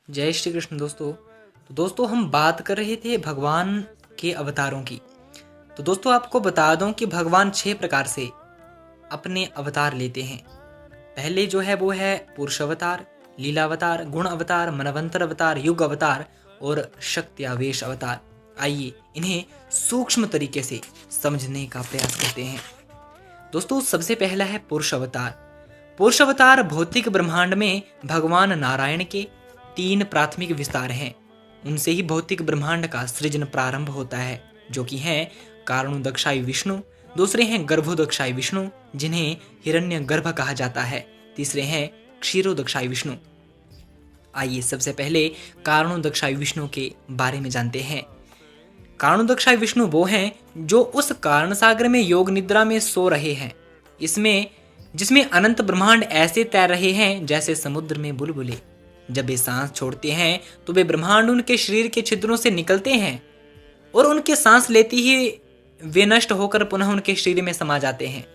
जय श्री कृष्ण दोस्तों। तो दोस्तों हम बात कर रहे थे भगवान के अवतारों की। तो दोस्तों आपको बता दूं कि भगवान 6 प्रकार से अपने अवतार लेते हैं। पहले जो है वो है पुरुष अवतार, लीला अवतार, गुण अवतार, मनवंतर अवतार, युग अवतार और शक्ति आवेश अवतार। आइए इन्हें सूक्ष्म तरीके से समझने का प्रयास करते हैं। दोस्तों सबसे पहला है पुरुष अवतार। पुरुष अवतार भौतिक ब्रह्मांड में भगवान नारायण के 3 प्राथमिक विस्तार हैं। उनसे ही भौतिक ब्रह्मांड का सृजन प्रारंभ होता है, जो कि हैं कारणोदक्षाई विष्णु, दूसरे हैं गर्भोदक्षाई विष्णु जिन्हें हिरण्य गर्भ कहा जाता है, तीसरे हैं क्षीरोदक्षाई विष्णु। आइए सबसे पहले कारणोदक्षाई विष्णु के बारे में जानते हैं। कारणोदक्षाई विष्णु वो हैं जो उस कारण सागर में योग निद्रा में सो रहे हैं, जिसमें अनंत ब्रह्मांड ऐसे तैर रहे हैं जैसे समुद्र में बुलबुले। जब वे सांस छोड़ते हैं तो वे ब्रह्मांड उनके शरीर के छिद्रों से निकलते हैं और उनके सांस लेती ही वे नष्ट होकर पुनः उनके शरीर में समा जाते हैं।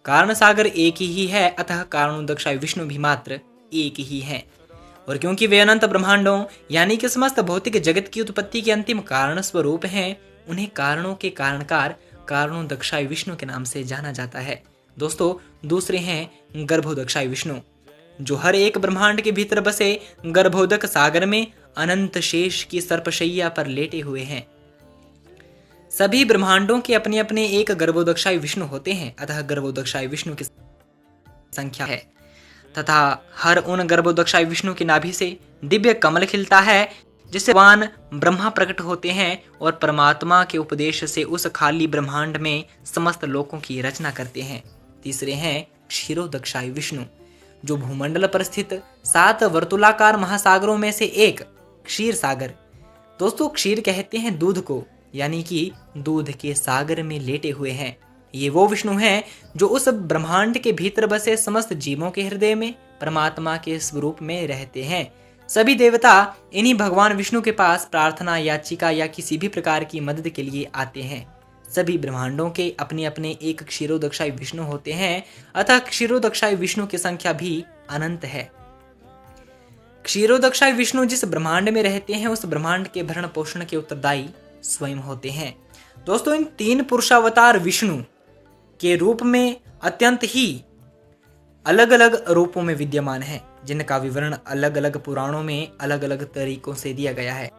कारण सागर एक ही है, अतः कारणोदक्षाई विष्णु भी मात्र एक ही है। और क्योंकि वे अनंत ब्रह्मांडों यानी कि समस्त भौतिक जगत की उत्पत्ति के अंतिम कारण स्वरूप हैं, उन्हें कारणों के कारणकार कारणोदक्षाई विष्णु के नाम से जाना जाता है। दोस्तों दूसरे हैं गर्भोदक्षाई विष्णु, जो हर एक ब्रह्मांड के भीतर बसे गर्भोदक सागर में अनंत शेष की सर्पशैया पर लेटे हुए हैं। सभी ब्रह्मांडों के अपने अपने एक गर्भोदक्षाई विष्णु होते हैं, अतः गर्भोदक्षाई विष्णु की संख्या है तथा हर उन गर्भोदक्षाई विष्णु की नाभि से दिव्य कमल खिलता है, जिससे भगवान ब्रह्मा प्रकट होते हैं और परमात्मा के उपदेश से उस खाली ब्रह्मांड में समस्त लोकों की रचना करते हैं। तीसरे हैं क्षीरोदक्षाई विष्णु, जो भूमंडल पर स्थित 7 वर्तुलाकार महासागरों में से एक क्षीर सागर। दोस्तों क्षीर कहते हैं दूध को, यानी कि दूध के सागर में लेटे हुए हैं। ये वो विष्णु हैं जो उस ब्रह्मांड के भीतर बसे समस्त जीवों के हृदय में परमात्मा के स्वरूप में रहते हैं। सभी देवता इन्हीं भगवान विष्णु के पास प्रार्थना, याचिका या किसी भी प्रकार की मदद के लिए आते हैं। सभी ब्रह्मांडों के अपने अपने एक क्षीरोदक्षाई विष्णु होते हैं, अतः क्षीरोदक्षाई विष्णु की संख्या भी अनंत है। क्षीरोदक्षाई विष्णु जिस ब्रह्मांड में रहते हैं उस ब्रह्मांड के भरण पोषण के उत्तरदायी स्वयं होते हैं। दोस्तों इन 3 पुरुषावतार विष्णु के रूप में अत्यंत ही अलग अलग रूपों में विद्यमान है, जिनका विवरण अलग अलग पुराणों में अलग अलग तरीकों से दिया गया है।